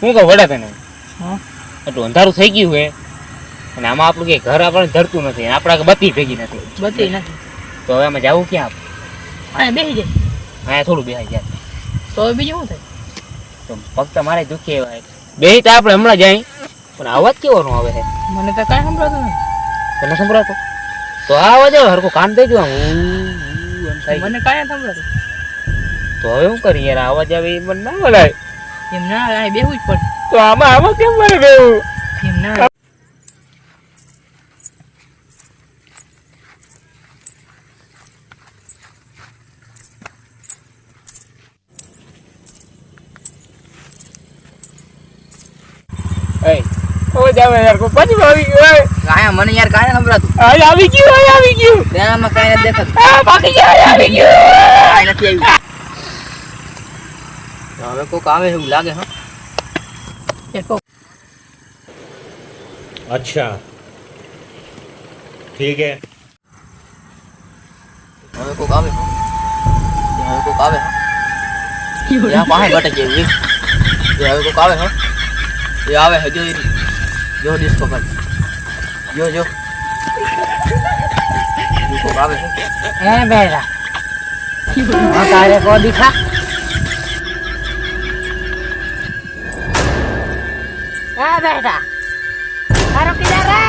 હું કહું વડા તને હા એટલું અંધારું થઈ ગયું હે અને આમાં આપણું કે ઘર આપણને ધરતું નથી અને આપણા બત્તી ભેગી નથી બધી નથી તો હવે અમે જવું ક્યાં અહીંયા બેસી જાય અહીંયા થોડું બેહાઈ જાય તો હવે બીજું શું થાય તો પગ તો મારે દુખે એવા બેહી તો આપણે હમણાં જાય પણ અવાજ કેવાનો આવે છે મને તો કાંઈ સંભળાતું નથી તને સંભળાતો તો આ અવાજ આવે હરખું કાન થઈ ગયું આમ એમ થાય મને કાંઈ સંભળાતું તો હવે શું કરીએ યાર અવાજ આવે એ મને ના બોલાય એમ ના અહીં બેહવું જ પડે તો આમાં કેમ મારે બેવું એમ ના અવાજ આવે યાર કોઈ પાછી આવી ગયું કાંઈ મને યાર કાંઈ સંભળાતું આવી ગયું તેનામાં કાંઈ નથી દેખાતું બાકી આવી ગયું કાંઈ નથી આવ્યું હવે કોક આવે એવું લાગે હા अच्छा ठीक है હવે કોક આવે હવે કોક આવે ત્યાં પાસે ઘટે જેવી હવે કોક આવે હો એ આવે હે જો દિસ પકડ જો કોક આવે એ બેરા તારે કો દિખા બેટા તારો કિધર રે